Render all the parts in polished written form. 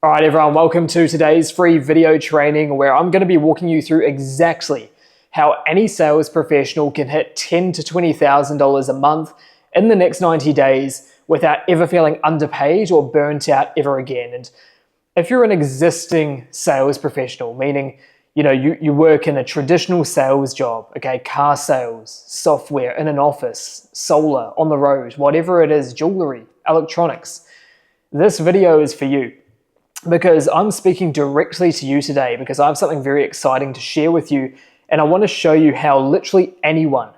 All right, everyone, welcome to today's free video training where I'm going to be walking you through exactly how any sales professional can hit $10,000 to $20,000 a month in the next 90 days without ever feeling underpaid or burnt out ever again. And if you're an existing sales professional, meaning you work in a traditional sales job, okay, car sales, software, in an office, solar, on the road, whatever it is, jewelry, electronics, this video is for you. Because I'm speaking directly to you today because I have something very exciting to share with you, and I want to show you how literally anyone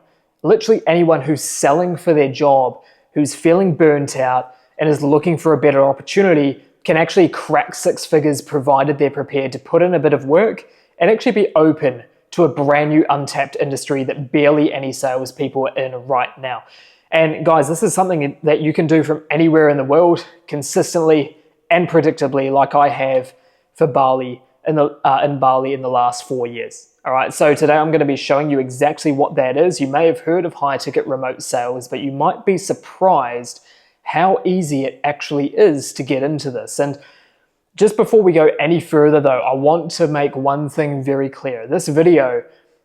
who's selling for their job, who's feeling burnt out and is looking for a better opportunity can actually crack six figures provided they're prepared to put in a bit of work and actually be open to a brand new untapped industry that barely any salespeople are in right now. And guys, this is something that you can do from anywhere in the world consistently and predictably, like I have for Bali in the last 4 years. All right, so today I'm going to be showing you exactly what that is. You may have heard of high ticket remote sales, but you might be surprised how easy it actually is to get into this. And just before we go any further though, I want to make one thing very clear. This video,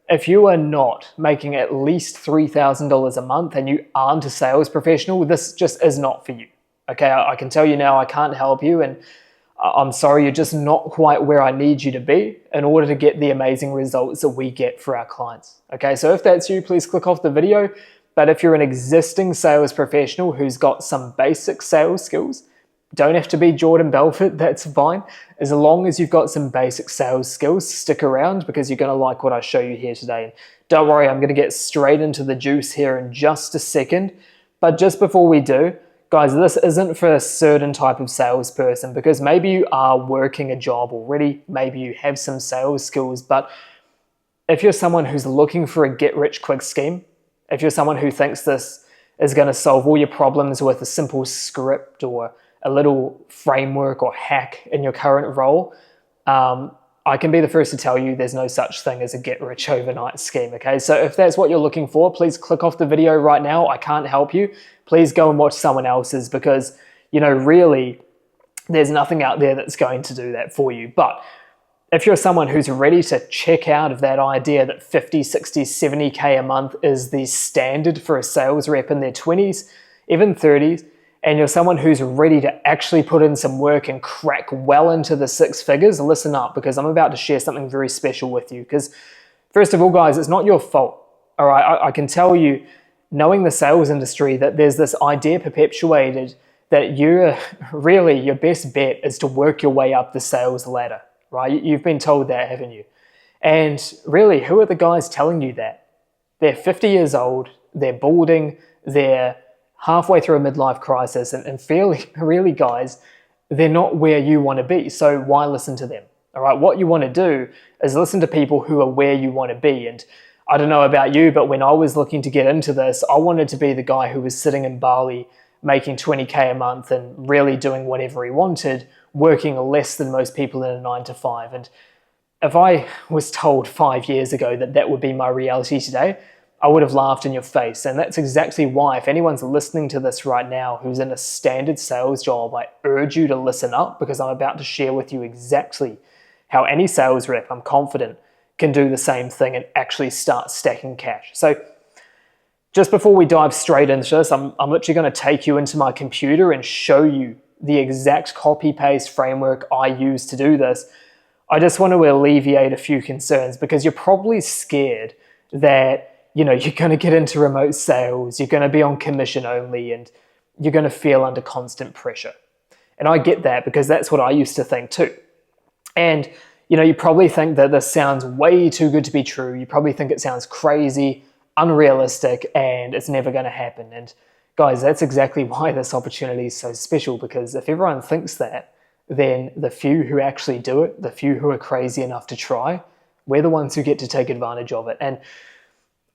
if you are not making at least $3,000 a month and you aren't a sales professional, this just is not for you. Okay, I can tell you now I can't help you, and I'm sorry, you're just not quite where I need you to be in order to get the amazing results that we get for our clients. Okay, so if that's you, please click off the video. But if you're an existing sales professional who's got some basic sales skills, don't have to be Jordan Belfort, that's fine. As long as you've got some basic sales skills, stick around because you're going to like what I show you here today. And don't worry, I'm going to get straight into the juice here in just a second. But just before we do, guys, this isn't for a certain type of salesperson because maybe you are working a job already, maybe you have some sales skills, but if you're someone who's looking for a get-rich-quick scheme, if you're someone who thinks this is going to solve all your problems with a simple script or a little framework or hack in your current role, I can be the first to tell you there's no such thing as a get-rich-overnight scheme, okay? So if that's what you're looking for, please click off the video right now. I can't help you. Please go and watch someone else's because, really, there's nothing out there that's going to do that for you. But if you're someone who's ready to check out of that idea that 50, 60, 70K a month is the standard for a sales rep in their 20s, even 30s, and you're someone who's ready to actually put in some work and crack well into the six figures, listen up because I'm about to share something very special with you. Because first of all, guys, it's not your fault. All right, I can tell you, knowing the sales industry, that there's this idea perpetuated that your best bet is to work your way up the sales ladder, right? You've been told that, haven't you? And really, who are the guys telling you that? They're 50 years old, they're balding, they're halfway through a midlife crisis, and really, guys, they're not where you want to be. So why listen to them? All right, what you want to do is listen to people who are where you want to be. And I don't know about you, but when I was looking to get into this, I wanted to be the guy who was sitting in Bali making 20K a month and really doing whatever he wanted, working less than most people in a 9 to 5. And if I was told 5 years ago that that would be my reality today, I would have laughed in your face. And that's exactly why, if anyone's listening to this right now who's in a standard sales job, I urge you to listen up because I'm about to share with you exactly how any sales rep, I'm confident, can do the same thing and actually start stacking cash. So just before we dive straight into this, I'm literally going to take you into my computer and show you the exact copy-paste framework I use to do this. I just want to alleviate a few concerns because you're probably scared that you're going to get into remote sales, you're going to be on commission only, and you're going to feel under constant pressure. And I get that because that's what I used to think too. And you probably think that this sounds way too good to be true. You probably think it sounds crazy, unrealistic, and it's never going to happen. And guys, that's exactly why this opportunity is so special, because if everyone thinks that, then the few who actually do it, the few who are crazy enough to try, we're the ones who get to take advantage of it. And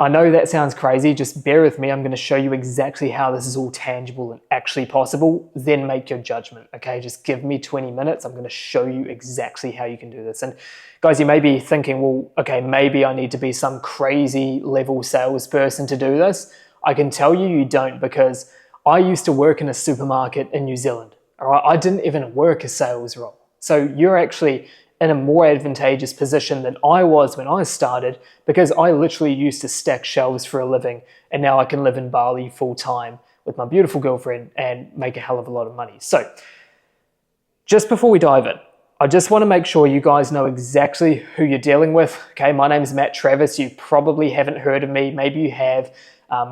I know that sounds crazy, just bear with me. I'm going to show you exactly how this is all tangible and actually possible, then make your judgment, okay? Just give me 20 minutes. I'm going to show you exactly how you can do this. And guys, you may be thinking, well, okay, maybe I need to be some crazy level salesperson to do this. I can tell you you don't, because I used to work in a supermarket in New Zealand. All right, I didn't even work a sales role. So you're actually in a more advantageous position than I was when I started, because I literally used to stack shelves for a living, and now I can live in Bali full time with my beautiful girlfriend and make a hell of a lot of money. So just before we dive in, I just want to make sure you guys know exactly who you're dealing with. Okay, my name is Matt Travis. You probably haven't heard of me. Maybe you have.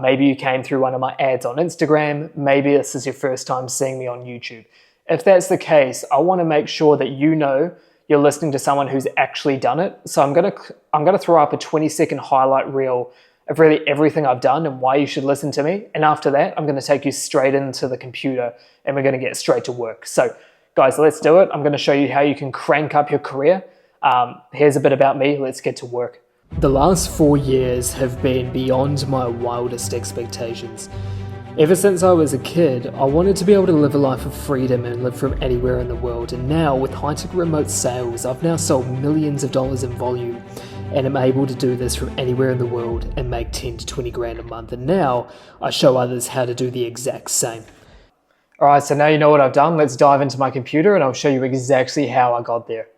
Maybe you came through one of my ads on Instagram. Maybe this is your first time seeing me on YouTube. If that's the case, I want to make sure that you know you're listening to someone who's actually done it. So I'm gonna throw up a 20-second highlight reel of really everything I've done and why you should listen to me. And after that, I'm gonna take you straight into the computer and we're gonna get straight to work. So guys, let's do it. I'm gonna show you how you can crank up your career. Here's a bit about me. Let's get to work. The last 4 years have been beyond my wildest expectations. Ever since I was a kid, I wanted to be able to live a life of freedom and live from anywhere in the world. And now with high-tech remote sales, I've now sold millions of dollars in volume and am able to do this from anywhere in the world and make 10 to 20 grand a month. And now I show others how to do the exact same. All right, so now you know what I've done. Let's dive into my computer and I'll show you exactly how I got there.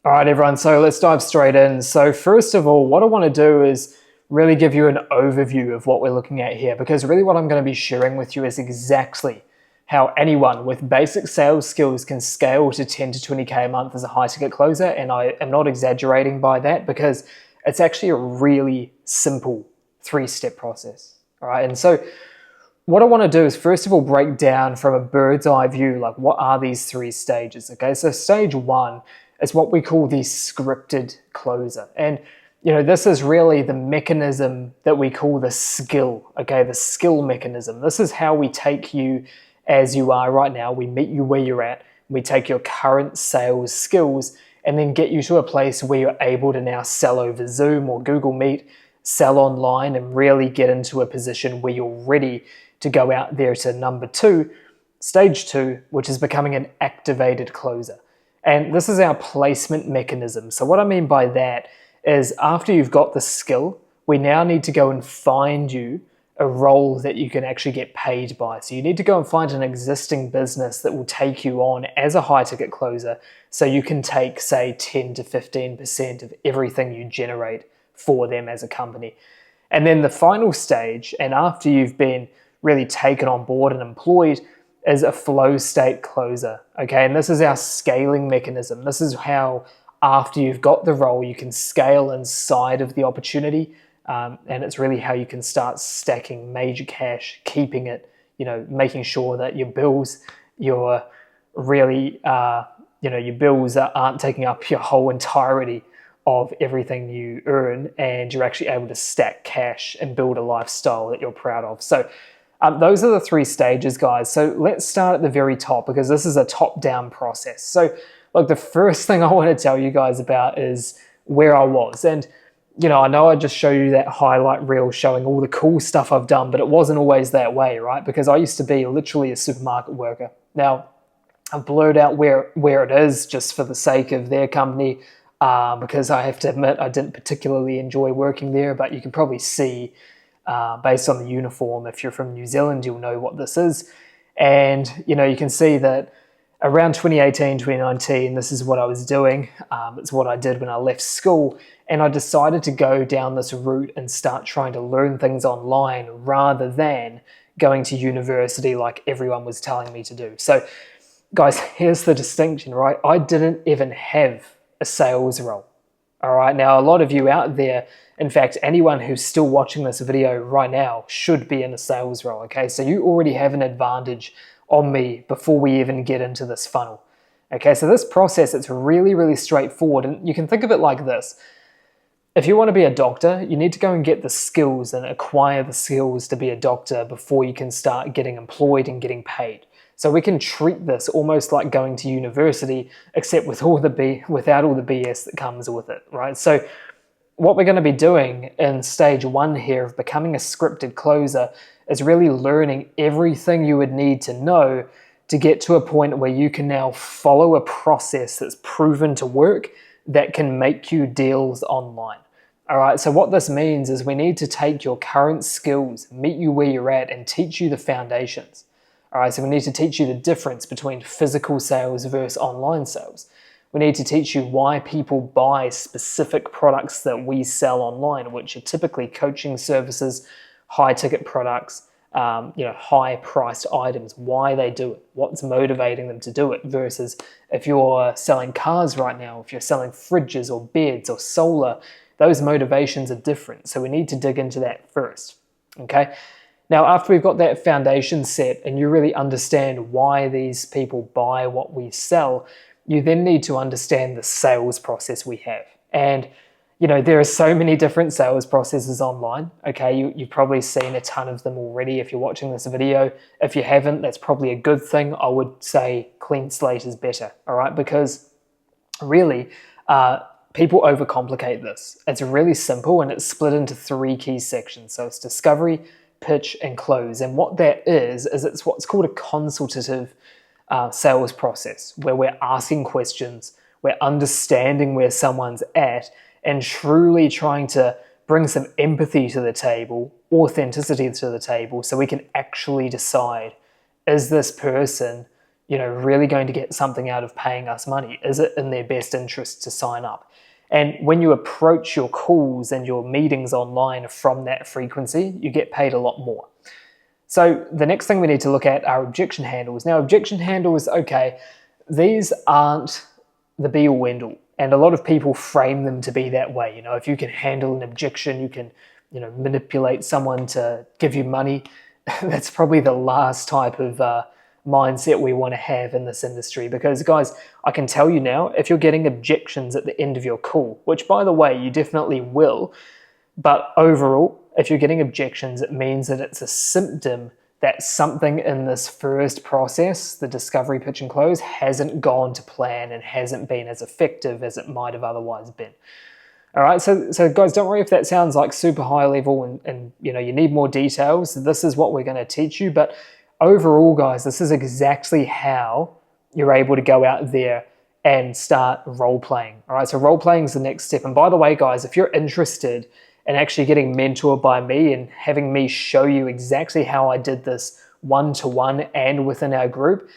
All right, everyone, so let's dive straight in. So first of all, what I want to do is really give you an overview of what we're looking at here, because really what I'm going to be sharing with you is exactly how anyone with basic sales skills can scale to 10 to 20K a month as a high ticket closer. And I am not exaggerating by that, because it's actually a really simple 3-step process. All right, and so what I want to do is first of all break down from a bird's eye view, like what are these 3 stages? Okay, so stage 1 is what we call the scripted closer. And you know, this is really the mechanism that we call the skill, okay? The skill mechanism. This is how we take you as you are right now. We meet you where you're at. We take your current sales skills and then get you to a place where you're able to now sell over Zoom or Google Meet, sell online, and really get into a position where you're ready to go out there to number 2, stage 2, which is becoming an activated closer. And this is our placement mechanism. So what I mean by that is after you've got the skill, we now need to go and find you a role that you can actually get paid by. So you need to go and find an existing business that will take you on as a high ticket closer so you can take, say, 10 to 15% of everything you generate for them as a company. And then the final stage, and after you've been really taken on board and employed, is a flow state closer. Okay, and this is our scaling mechanism. This is how after you've got the role, you can scale inside of the opportunity, and it's really how you can start stacking major cash, keeping it, you know, making sure that your bills, your really, your bills aren't taking up your whole entirety of everything you earn, and you're actually able to stack cash and build a lifestyle that you're proud of. So those are the 3 stages, guys. So let's start at the very top, because this is a top-down process. So look, the first thing I want to tell you guys about is where I was. And, you know I just showed you that highlight reel showing all the cool stuff I've done, but it wasn't always that way, right? Because I used to be literally a supermarket worker. Now, I've blurred out where it is just for the sake of their company, because I have to admit I didn't particularly enjoy working there, but you can probably see based on the uniform, if you're from New Zealand, you'll know what this is. And, you know, you can see that around 2018, 2019, this is what I was doing. It's what I did when I left school. And I decided to go down this route and start trying to learn things online rather than going to university like everyone was telling me to do. So, guys, here's the distinction, right? I didn't even have a sales role. All right, now a lot of you out there, in fact, anyone who's still watching this video right now should be in a sales role, okay? So you already have an advantage on me before we even get into this funnel. Okay, so this process, it's really, really straightforward, and you can think of it like this. If you want to be a doctor, you need to go and get the skills and acquire the skills to be a doctor before you can start getting employed and getting paid. So we can treat this almost like going to university, except without all the BS that comes with it, right? So what we're going to be doing in stage 1 here of becoming a scripted closer is really learning everything you would need to know to get to a point where you can now follow a process that's proven to work that can make you deals online. All right, so what this means is we need to take your current skills, meet you where you're at, and teach you the foundations. All right, so we need to teach you the difference between physical sales versus online sales. We need to teach you why people buy specific products that we sell online, which are typically coaching services, high ticket products, high priced items, why they do it, what's motivating them to do it, versus if you're selling cars right now, if you're selling fridges or beds or solar, those motivations are different. So we need to dig into that first, okay? Now, after we've got that foundation set and you really understand why these people buy what we sell, you then need to understand the sales process we have. And there are so many different sales processes online. Okay, you've probably seen a ton of them already if you're watching this video. If you haven't, that's probably a good thing. I would say clean slate is better, all right? Because really, people overcomplicate this. It's really simple and it's split into 3 key sections. So it's discovery, pitch, and close. And what that is it's what's called a consultative sales process, where we're asking questions, we're understanding where someone's at, and truly trying to bring some empathy to the table, authenticity to the table, so we can actually decide, is this person, really going to get something out of paying us money? Is it in their best interest to sign up? And when you approach your calls and your meetings online from that frequency, you get paid a lot more. So the next thing we need to look at are objection handles. Now, objection handles, okay, these aren't the be-all, end-all. And a lot of people frame them to be that way. If you can handle an objection, you can, manipulate someone to give you money. That's probably the last type of mindset we want to have in this industry. Because, guys, I can tell you now, if you're getting objections at the end of your call, which, by the way, you definitely will, but overall, if you're getting objections, it means that it's a symptom that something in this first process, the discovery, pitch, and close, hasn't gone to plan and hasn't been as effective as it might have otherwise been. All right, so guys, don't worry if that sounds like super high level and you need more details. This is what we're going to teach you. But overall, guys, this is exactly how you're able to go out there and start role playing. All right, so role playing is the next step. And by the way, guys, if you're interested and actually getting mentored by me and having me show you exactly how I did this one-to-one and within our group,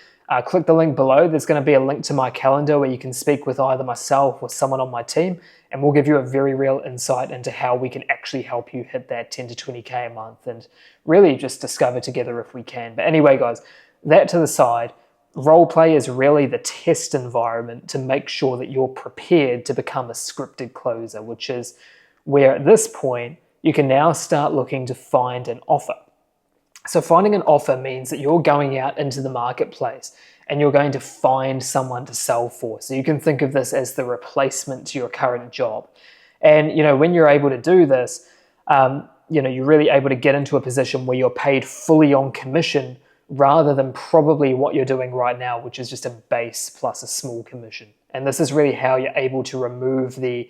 click the link below. There's going to be a link to my calendar where you can speak with either myself or someone on my team, and we'll give you a very real insight into how we can actually help you hit that 10 to 20K a month and really just discover together if we can. But anyway, guys, that to the side, role play is really the test environment to make sure that you're prepared to become a scripted closer, which is where at this point, you can now start looking to find an offer. So finding an offer means that you're going out into the marketplace and you're going to find someone to sell for. So you can think of this as the replacement to your current job. And, when you're able to do this, you're really able to get into a position where you're paid fully on commission rather than probably what you're doing right now, which is just a base plus a small commission. And this is really how you're able to remove the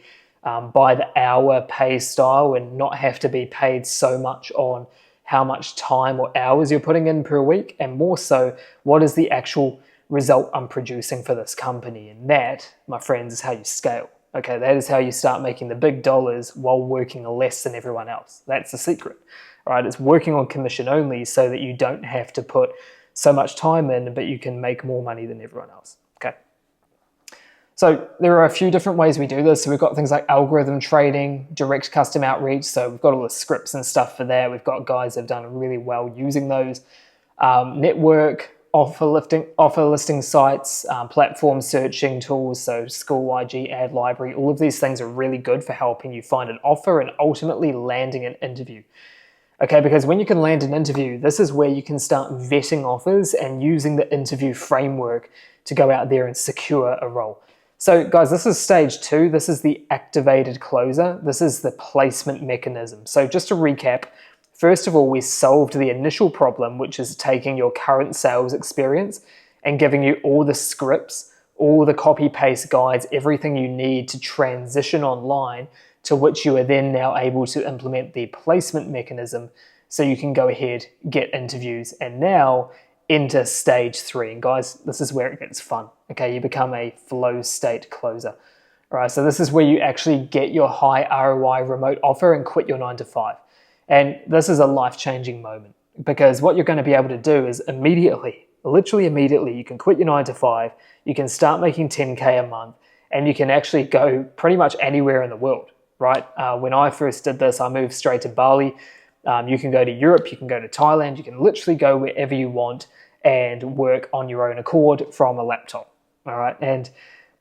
by the hour pay style and not have to be paid so much on how much time or hours you're putting in per week, and more so, what is the actual result I'm producing for this company. And that, my friends, is how you scale. Okay, that is how you start making the big dollars while working less than everyone else. That's the secret, right? It's working on commission only so that you don't have to put so much time in, but you can make more money than everyone else. Okay. So there are a few different ways we do this. So we've got things like algorithm trading, direct custom outreach. So we've got all the scripts and stuff for that. We've got guys that have done really well using those. Network, offer listing sites, platform searching tools. So School, IG, Ad Library, all of these things are really good for helping you find an offer and ultimately landing an interview. Okay, because when you can land an interview, this is where you can start vetting offers and using the interview framework to go out there and secure a role. So guys, this is stage 2. This is the activated closer. This is the placement mechanism. So just to recap, first of all, we solved the initial problem, which is taking your current sales experience and giving you all the scripts, all the copy-paste guides, everything you need to transition online, to which you are then now able to implement the placement mechanism so you can go ahead, get interviews, and now enter stage 3. And guys, this is where it gets fun. Okay, you become a flow state closer. All right, so this is where you actually get your high ROI remote offer and quit your 9 to 5. And this is a life-changing moment. because what you're going to be able to do is immediately, literally immediately, you can quit your 9 to 5, you can start making 10K a month, and you can actually go pretty much anywhere in the world, right? When I first did this, I moved straight to Bali. You can go to Europe, you can go to Thailand, you can literally go wherever you want and work on your own accord from a laptop, all right? And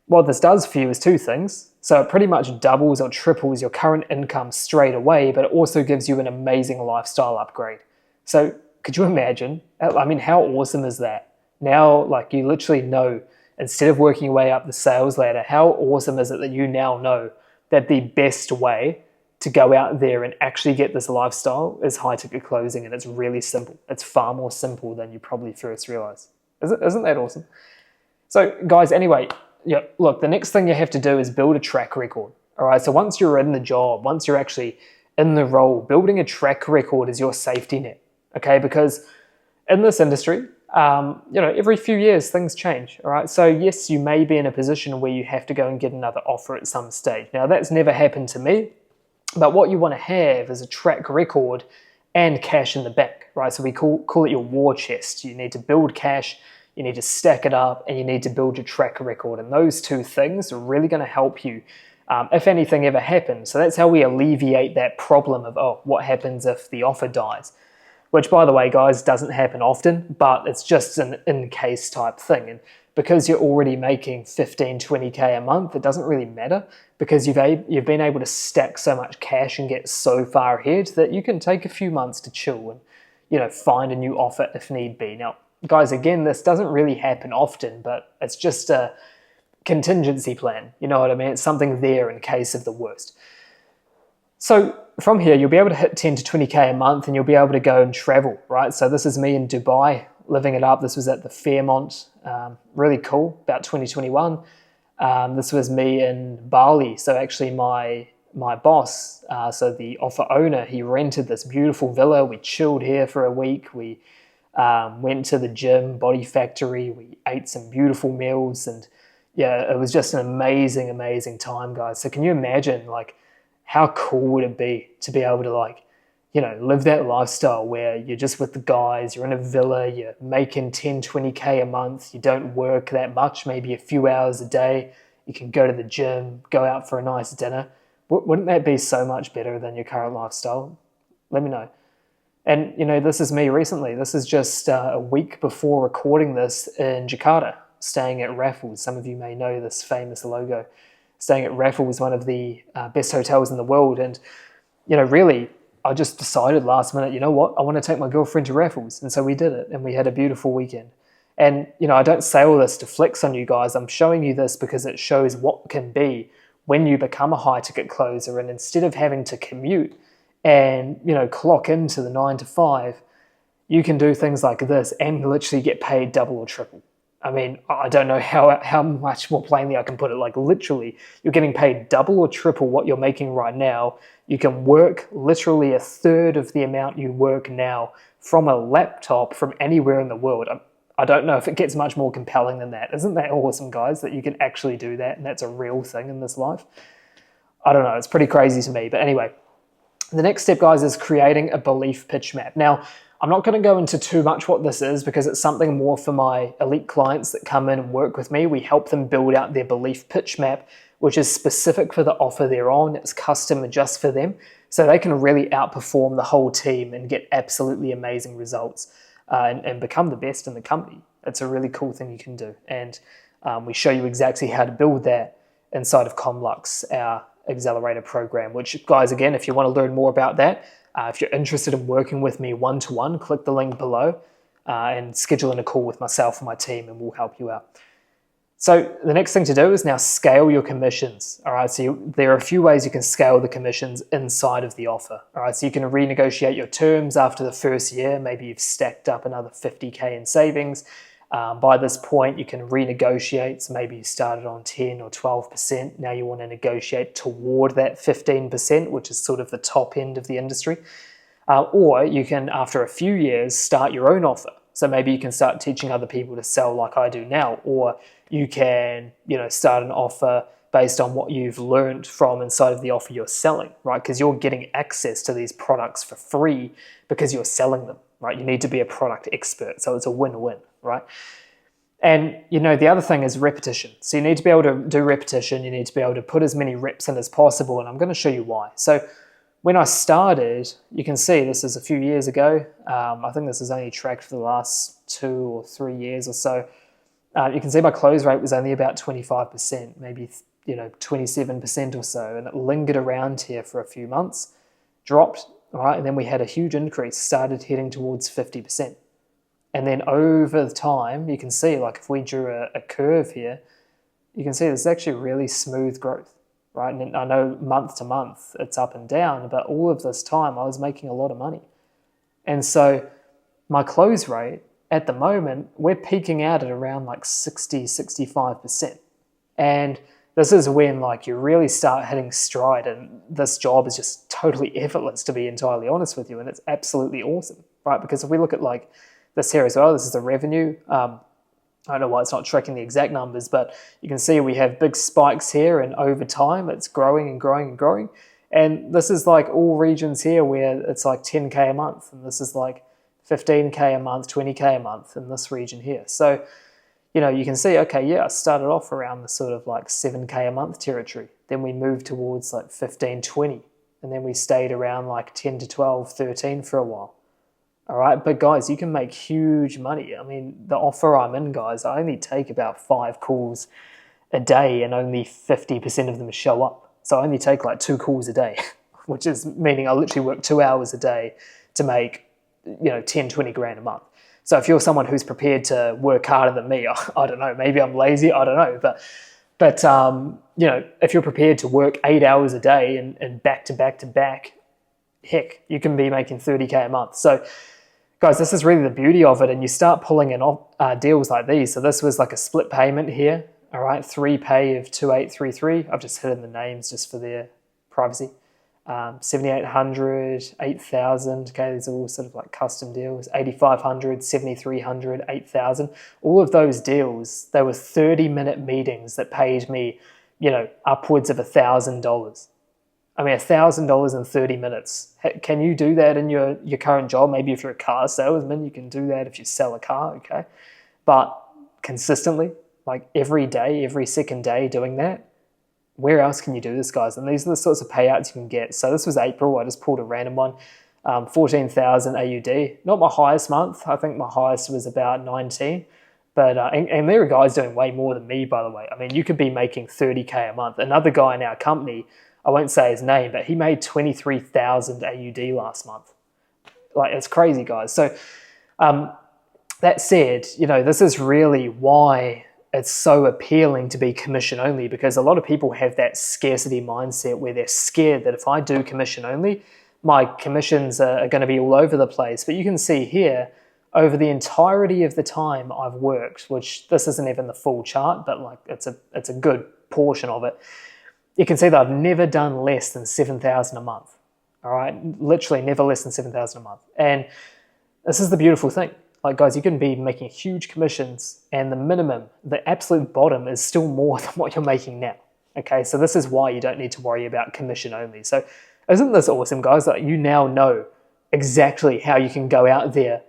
what this does for you is two things. So it pretty much doubles or triples your current income straight away, but it also gives you an amazing lifestyle upgrade. So could you imagine? I mean, how awesome is that? Now, like, you literally know, instead of working your way up the sales ladder, how awesome is it that you now know that the best way to go out there and actually get this lifestyle is high ticket closing, and it's really simple. It's far more simple than you probably first realize. Isn't that awesome? So guys, anyway, yeah, look, the next thing you have to do is build a track record. All right, so once you're in the job, once you're actually in the role, building a track record is your safety net, okay? Because in this industry, every few years things change, all right? So yes, you may be in a position where you have to go and get another offer at some stage. Now, that's never happened to me, but what you want to have is a track record and cash in the bank, right? So we call it your war chest. You need to build cash, you need to stack it up, and you need to build your track record. And those two things are really going to help you if anything ever happens. So that's how we alleviate that problem of, what happens if the offer dies? Which, by the way, guys, doesn't happen often, but it's just an in-case type thing. And because you're already making 15, 20K a month, it doesn't really matter, because you've been able to stack so much cash and get so far ahead that you can take a few months to chill and, find a new offer if need be. Now, guys, again, this doesn't really happen often, but it's just a contingency plan. You know what I mean? It's something there in case of the worst. So from here, you'll be able to hit 10 to 20K a month, and you'll be able to go and travel, right? So this is me in Dubai, living it up. This was at the Fairmont, really cool, about 2021. This was me in Bali. So actually my boss, so the offer owner, he rented this beautiful villa. We chilled here for a week. We went to the gym, Body Factory. We ate some beautiful meals, and yeah, it was just an amazing, amazing time, guys. So can you imagine, like, how cool would it be to be able to, live that lifestyle where you're just with the guys, you're in a villa, you're making 10, 20K a month, you don't work that much, maybe a few hours a day, you can go to the gym, go out for a nice dinner. Wouldn't that be so much better than your current lifestyle? Let me know. And, this is me recently. This is just a week before recording this in Jakarta, staying at Raffles. Some of you may know this famous logo. Staying at Raffles, one of the best hotels in the world. And, really, I just decided last minute, you know what, I want to take my girlfriend to Raffles. And so we did it, and we had a beautiful weekend. And, I don't say all this to flex on you guys. I'm showing you this because it shows what can be when you become a high ticket closer. And instead of having to commute and, clock into the 9 to 5, you can do things like this and literally get paid double or triple. I mean, I don't know how much more plainly I can put it. Like, literally, you're getting paid double or triple what you're making right now. You can work literally a third of the amount you work now from a laptop from anywhere in the world. I don't know if it gets much more compelling than that. Isn't that awesome, guys, that you can actually do that, and that's a real thing in this life? I don't know. It's pretty crazy to me. But anyway, the next step, guys, is creating a belief pitch map. Now, I'm not going to go into too much what this is, because it's something more for my elite clients that come in and work with me. We help them build out their belief pitch map, which is specific for the offer they're on. It's custom just for them, so they can really outperform the whole team and get absolutely amazing results and become the best in the company. It's a really cool thing you can do. And we show you exactly how to build that inside of Comlux, our accelerator program, which, guys, again, if you want to learn more about that, if you're interested in working with me one-to-one, click the link below and schedule in a call with myself and my team, and we'll help you out. So the next thing to do is now scale your commissions. All right, so there are a few ways you can scale the commissions inside of the offer. All right, so you can renegotiate your terms after the first year. Maybe you've stacked up another 50K in savings. By this point, you can renegotiate. So maybe you started on 10 or 12%. Now you want to negotiate toward that 15%, which is sort of the top end of the industry. Or you can, after a few years, start your own offer. So maybe you can start teaching other people to sell like I do now. Or you can, start an offer based on what you've learned from inside of the offer you're selling, right? Because you're getting access to these products for free because you're selling them, right? You need to be a product expert. So it's a win-win, right? And, the other thing is repetition. So you need to be able to do repetition. You need to be able to put as many reps in as possible. And I'm going to show you why. So when I started, you can see this is a few years ago. I think this is only tracked for the last 2 or 3 years or so. You can see my close rate was only about 25%, maybe 27% or so, and it lingered around here for a few months, dropped, right, and then we had a huge increase, started heading towards 50%. And then over the time, you can see, like if we drew a curve here, you can see there's actually really smooth growth, right? And I know month to month it's up and down, but all of this time I was making a lot of money. And so my close rate at the moment, we're peaking out at around like 65%. And this is when like you really start hitting stride, and this job is just totally effortless, to be entirely honest with you. And it's absolutely awesome, right? Because if we look at like this here as well, this is the revenue. I don't know why it's not tracking the exact numbers, but you can see we have big spikes here, and over time it's growing and growing and growing. And this is like all regions here where it's like 10K a month, and this is like 15K a month, 20K a month in this region here. So, you can see, okay, yeah, I started off around the sort of like 7K a month territory. Then we moved towards like 15, 20, and then we stayed around like 10 to 12, 13 for a while. All right, but guys, you can make huge money. I mean, the offer I'm in, guys, I only take about 5 calls a day, and only 50% of them show up. So I only take like 2 calls a day, which is meaning I literally work 2 hours a day to make, 10, 20 grand a month. So if you're someone who's prepared to work harder than me, I don't know, maybe I'm lazy, I don't know, but if you're prepared to work 8 hours a day and back to back to back, heck, you can be making 30K a month. So guys, this is really the beauty of it, and you start pulling in deals like these. So this was like a split payment here, all right, 3 pay of 2833. I've just hidden the names just for their privacy. 7,800, 8,000, okay, these are all sort of like custom deals. 8,500, 7,300, 8,000. All of those deals, they were 30-minute meetings that paid me, upwards of $1,000. I mean, $1,000 in 30 minutes. Can you do that in your current job? Maybe if you're a car salesman, you can do that if you sell a car, okay? But consistently, like every day, every second day doing that, where else can you do this, guys? And these are the sorts of payouts you can get. So this was April. I just pulled a random one. 14,000 AUD. Not my highest month. I think my highest was about 19. But and there are guys doing way more than me, by the way. I mean, you could be making 30K a month. Another guy in our company, I won't say his name, but he made 23,000 AUD last month. Like, it's crazy, guys. So that said, this is really why it's so appealing to be commission only, because a lot of people have that scarcity mindset where they're scared that if I do commission only, my commissions are going to be all over the place. But you can see here, over the entirety of the time I've worked, which this isn't even the full chart, but like it's a good portion of it, you can see that I've never done less than 7,000 a month. All right, literally never less than 7,000 a month. And this is the beautiful thing. Like, guys, you can be making huge commissions, and the minimum, the absolute bottom, is still more than what you're making now. Okay, so this is why you don't need to worry about commission only. So isn't this awesome, guys? That you now know exactly how you can go out there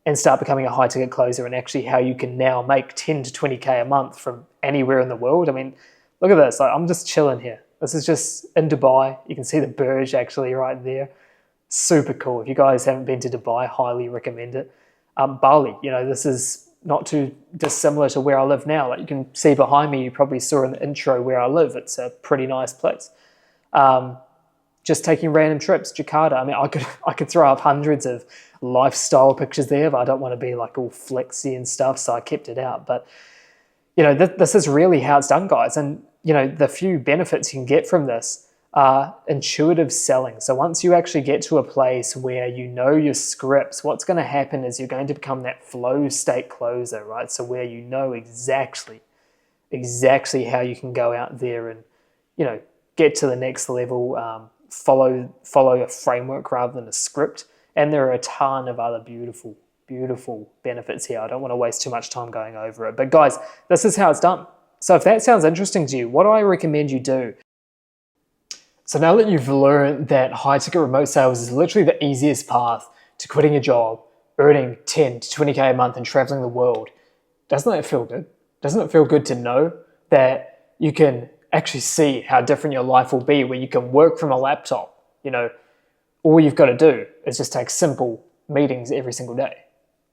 and start becoming a high ticket closer, and actually how you can now make 10 to 20K a month from anywhere in the world. I mean, look at this. Like, I'm just chilling here. This is just in Dubai. You can see the Burj actually right there. Super cool. If you guys haven't been to Dubai, highly recommend it. Bali, this is not too dissimilar to where I live now. Like, you can see behind me, you probably saw in the intro where I live. It's a pretty nice place. Just taking random trips, Jakarta. I mean, I could throw up hundreds of lifestyle pictures there, but I don't want to be like all flexy and stuff, so I kept it out. But this is really how it's done, guys. And the few benefits you can get from this are intuitive selling. So once you actually get to a place where you know your scripts, what's going to happen is you're going to become that flow state closer, right? So where you know exactly how you can go out there and get to the next level, follow a framework rather than a script. And there are a ton of other beautiful benefits here. I don't want to waste too much time going over it. But guys, this is how it's done. So if that sounds interesting to you, what do I recommend you do? So now that you've learned that high ticket remote sales is literally the easiest path to quitting a job, earning 10 to 20K a month and traveling the world. Doesn't that feel good? Doesn't it feel good to know that you can actually see how different your life will be, where you can work from a laptop? All you've got to do is just take simple meetings every single day.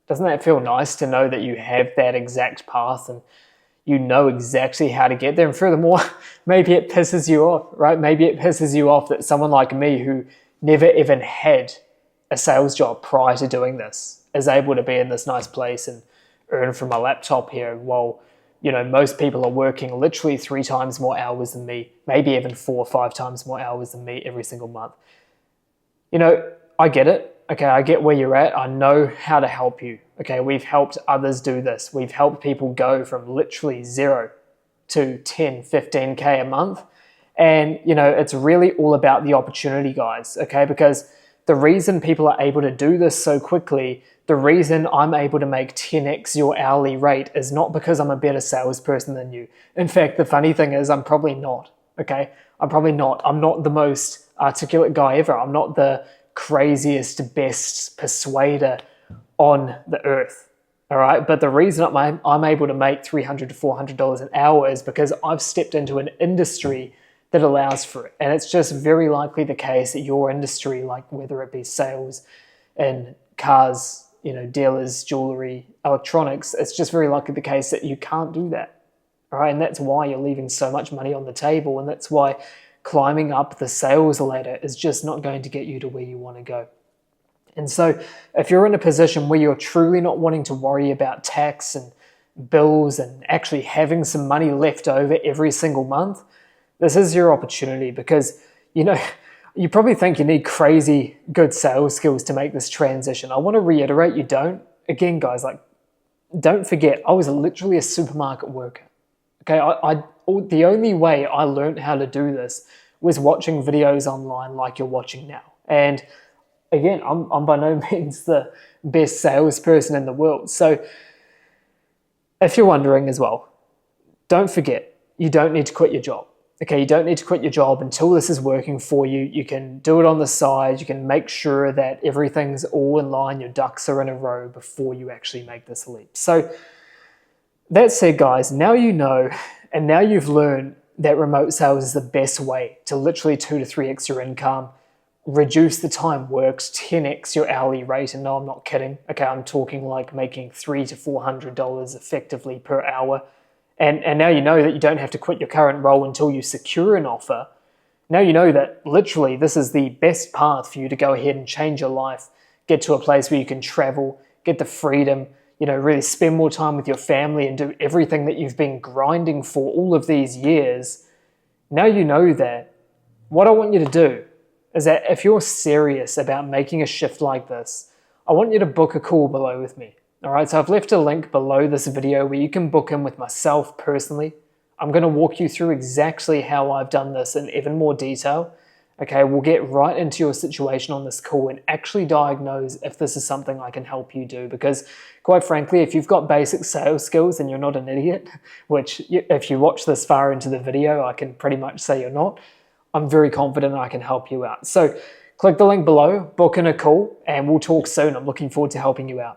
Doesn't that feel nice to know that you have that exact path and you know exactly how to get there? And furthermore, maybe it pisses you off, right? Maybe it pisses you off that someone like me, who never even had a sales job prior to doing this, is able to be in this nice place and earn from a laptop here, while most people are working literally 3 times more hours than me, maybe even 4 or 5 times more hours than me every single month. I get it. Okay, I get where you're at. I know how to help you. Okay, we've helped others do this. We've helped people go from literally 0 to 10, 15K a month. And, it's really all about the opportunity, guys, okay? Because the reason people are able to do this so quickly, the reason I'm able to make 10x your hourly rate, is not because I'm a better salesperson than you. In fact, the funny thing is I'm probably not, okay? I'm probably not. I'm not the most articulate guy ever. I'm not the craziest, best persuader on the earth, all right? But the reason I'm able to make $300 to $400 an hour is because I've stepped into an industry that allows for it. And it's just very likely the case that your industry, like whether it be sales and cars, dealers, jewelry, electronics, it's just very likely the case that you can't do that, all right? And that's why you're leaving so much money on the table, and that's why climbing up the sales ladder is just not going to get you to where you want to go. And so if you're in a position where you're truly not wanting to worry about tax and bills and actually having some money left over every single month, this is your opportunity, because, you probably think you need crazy good sales skills to make this transition. I want to reiterate, you don't. Again, guys, don't forget, I was literally a supermarket worker. Okay, the only way I learned how to do this was watching videos online like you're watching now. And again, I'm by no means the best salesperson in the world. So if you're wondering as well, don't forget, you don't need to quit your job. Okay, you don't need to quit your job until this is working for you. You can do it on the side. You can make sure that everything's all in line, your ducks are in a row before you actually make this leap. So that said, guys, now you know, and now you've learned that remote sales is the best way to literally 2 to 3x your income, reduce the time worked, 10x your hourly rate. And no, I'm not kidding. Okay, I'm talking like making $300 to $400 effectively per hour. And now you know that you don't have to quit your current role until you secure an offer. Now you know that literally this is the best path for you to go ahead and change your life, get to a place where you can travel, get the freedom, really spend more time with your family and do everything that you've been grinding for all of these years. Now you know that. What I want you to do is that if you're serious about making a shift like this, I want you to book a call below with me. All right, so I've left a link below this video where you can book in with myself personally. I'm going to walk you through exactly how I've done this in even more detail. Okay, we'll get right into your situation on this call and actually diagnose if this is something I can help you do. Because quite frankly, if you've got basic sales skills and you're not an idiot, which if you watch this far into the video, I can pretty much say you're not, I'm very confident I can help you out. So click the link below, book in a call, and we'll talk soon. I'm looking forward to helping you out.